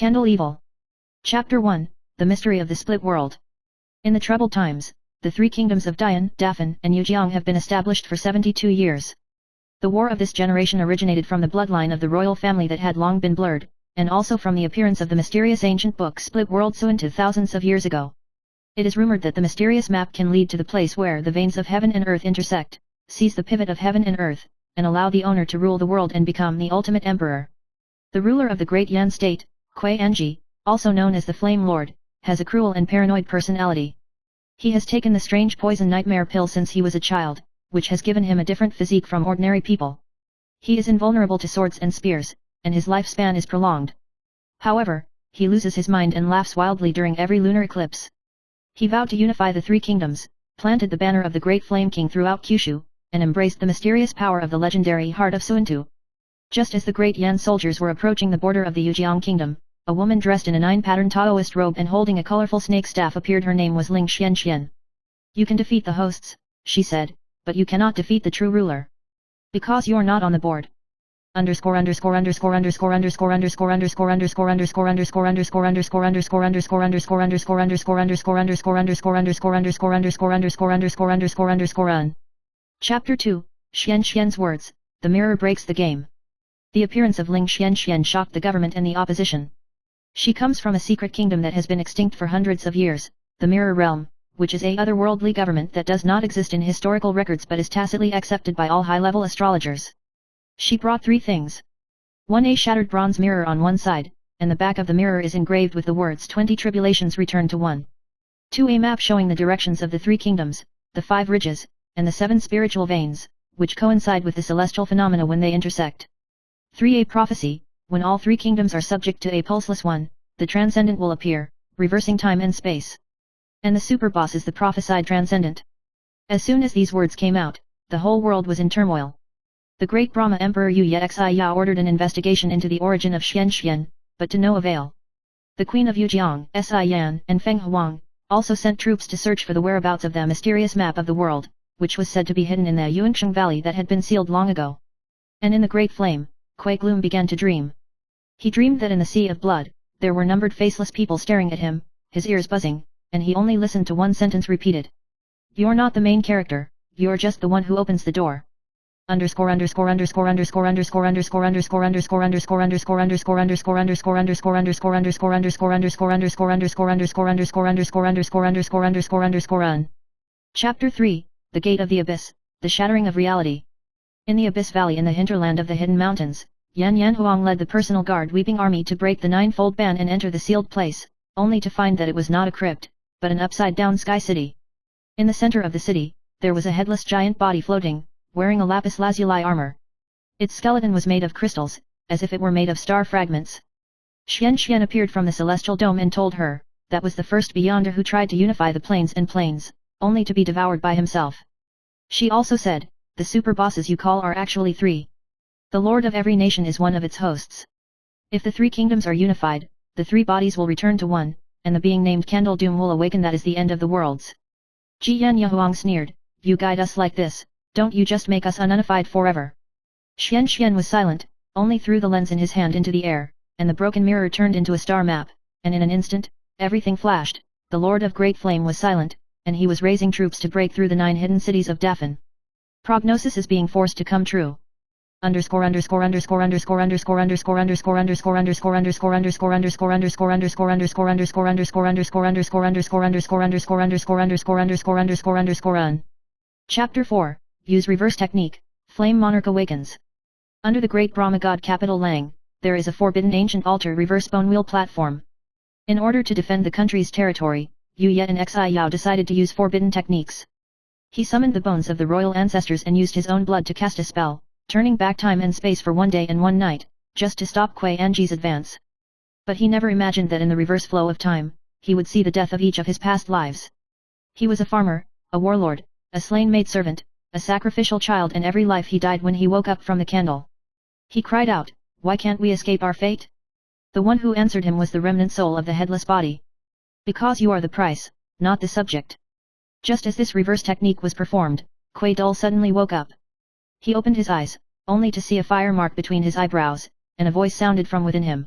Candle Evil. Chapter 1, The Mystery of the Split World. In the troubled times, the three kingdoms of Dian, Dafan, and Yujiang have been established for 72 years. The war of this generation originated from the bloodline of the royal family that had long been blurred, and also from the appearance of the mysterious ancient book Split World Suintu thousands of years ago. It is rumored that the mysterious map can lead to the place where the veins of heaven and earth intersect, seize the pivot of heaven and earth, and allow the owner to rule the world and become the ultimate emperor. The ruler of the Great Yan state, Kuei Anji, also known as the Flame Lord, has a cruel and paranoid personality. He has taken the strange poison nightmare pill since he was a child, which has given him a different physique from ordinary people. He is invulnerable to swords and spears, and his lifespan is prolonged. However, he loses his mind and laughs wildly during every lunar eclipse. He vowed to unify the three kingdoms, planted the banner of the Great Flame King throughout Kyushu, and embraced the mysterious power of the legendary Heart of Suintu. Just as the Great Yan soldiers were approaching the border of the Yujiang kingdom, a woman dressed in a nine-pattern Taoist robe and holding a colorful snake staff appeared. Her name was Ling Xianxian. "You can defeat the hosts," she said, "but you cannot defeat the true ruler. Because you're not on the board." Chapter 2, Xianxian's Words, The Mirror Breaks the Game. The appearance of Ling Xianxian shocked the government and the opposition. She comes from a secret kingdom that has been extinct for hundreds of years, the Mirror Realm, which is a otherworldly government that does not exist in historical records but is tacitly accepted by all high-level astrologers. She brought three things. 1. A shattered bronze mirror on one side, and the back of the mirror is engraved with the words 20 tribulations return to 1. 2. A map showing the directions of the three kingdoms, the 5 ridges, and the 7 spiritual veins, which coincide with the celestial phenomena when they intersect. 3. A prophecy, when all three kingdoms are subject to a pulseless one, the transcendent will appear, reversing time and space. And the superboss is the prophesied transcendent. As soon as these words came out, the whole world was in turmoil. The great Brahma Emperor Yu Yexia ordered an investigation into the origin of Xianxian, but to no avail. The Queen of Yujiang, Xian, and Feng Huang, also sent troops to search for the whereabouts of the mysterious map of the world, which was said to be hidden in the Yuansheng Valley that had been sealed long ago. And in the Great Flame, Kuei Gloom began to dream. He dreamed that in the Sea of Blood, there were numbered faceless people staring at him, his ears buzzing, and he only listened to one sentence repeated. "You're not the main character, you're just the one who opens the door." Chapter 3, The Gate of the Abyss, The Shattering of Reality. In the Abyss Valley in the hinterland of the Hidden Mountains, Yan Yanhuang led the personal guard weeping army to break the ninefold ban and enter the sealed place, only to find that it was not a crypt, but an upside-down sky city. In the center of the city, there was a headless giant body floating, wearing a lapis lazuli armor. Its skeleton was made of crystals, as if it were made of star fragments. Xianxian appeared from the celestial dome and told her, that was the first Beyonder who tried to unify the planes and planes, only to be devoured by himself. She also said, "The super bosses you call are actually 3. The lord of every nation is one of its hosts. If the three kingdoms are unified, the 3 bodies will return to 1, and the being named Candle Doom will awaken. That is the end of the worlds." Ji Yan Yahuang sneered, "You guide us like this, don't you just make us ununified forever?" Xianxian was silent, only threw the lens in his hand into the air, and the broken mirror turned into a star map, and in an instant, everything flashed. The Lord of Great Flame was silent, and he was raising troops to break through the 9 hidden cities of Dafan. Prognosis is being forced to come true. Chapter 4, Use Reverse Technique, Flame Monarch Awakens. Under the Great Brahma God capital Lang, there is a forbidden ancient altar reverse bone wheel platform. In order to defend the country's territory, Yu Ye and Xi Yao decided to use forbidden techniques. He summoned the bones of the royal ancestors and used his own blood to cast a spell, turning back time and space for 1 day and 1 night, just to stop Kuei Anji's advance. But he never imagined that in the reverse flow of time, he would see the death of each of his past lives. He was a farmer, a warlord, a slain maidservant, a sacrificial child, and every life he died when he woke up from the candle. He cried out, "Why can't we escape our fate?" The one who answered him was the remnant soul of the headless body. "Because you are the price, not the subject." Just as this reverse technique was performed, Kuei Dul suddenly woke up. He opened his eyes, only to see a fire mark between his eyebrows, and a voice sounded from within him.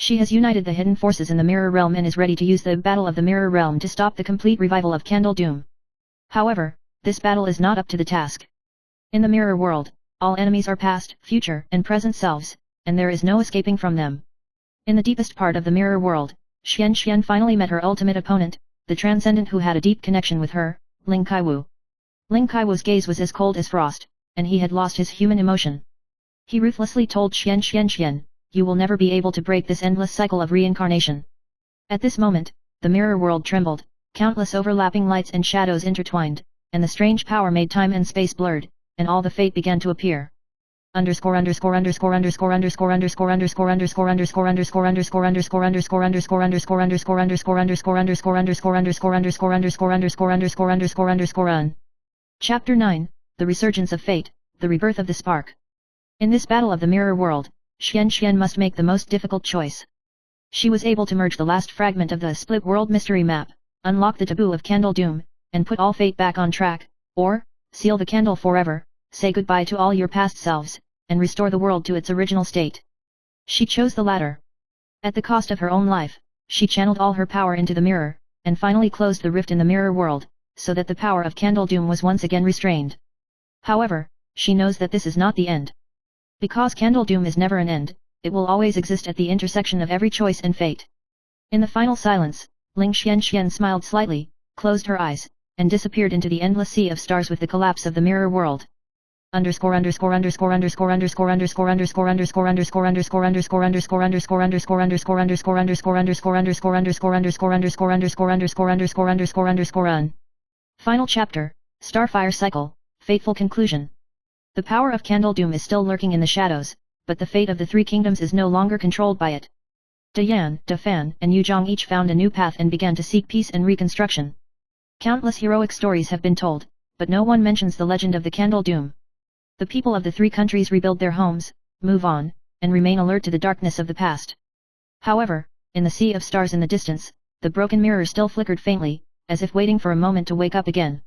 She has united the hidden forces in the mirror realm and is ready to use the battle of the mirror realm to stop the complete revival of Candle Doom. However, this battle is not up to the task. In the mirror world, all enemies are past, future, and present selves, and there is no escaping from them. In the deepest part of the mirror world, Xian finally met her ultimate opponent, the transcendent who had a deep connection with her, Ling Kaiwu. Ling Kaiwu's gaze was as cold as frost, and he had lost his human emotion. He ruthlessly told Xian, you will never be able to break this endless cycle of reincarnation. At this moment, the mirror world trembled, countless overlapping lights and shadows intertwined, and the strange power made time and space blurred, and all the fate began to appear. Chapter 9, The Resurgence of Fate, The Rebirth of the Spark. In this battle of the mirror world, Xian must make the most difficult choice. She was able to merge the last fragment of the split world mystery map, unlock the taboo of Candle Doom, and put all fate back on track, or, seal the candle forever, say goodbye to all your past selves, and restore the world to its original state. She chose the latter. At the cost of her own life, she channeled all her power into the mirror, and finally closed the rift in the mirror world, so that the power of Candle Doom was once again restrained. However, she knows that this is not the end. Because Candle Doom is never an end, it will always exist at the intersection of every choice and fate. In the final silence, Ling Xian smiled slightly, closed her eyes, and disappeared into the endless sea of stars with the collapse of the mirror world. Final chapter, Starfire Cycle, Fateful Conclusion. The power of Candle Doom is still lurking in the shadows, but the fate of the three kingdoms is no longer controlled by it. Yan, Fan, and Yuzhong each found a new path and began to seek peace and reconstruction. Countless heroic stories have been told, but no one mentions the legend of the Candle Doom. The people of the three countries rebuild their homes, move on, and remain alert to the darkness of the past. However, in the sea of stars in the distance, the broken mirror still flickered faintly, as if waiting for a moment to wake up again.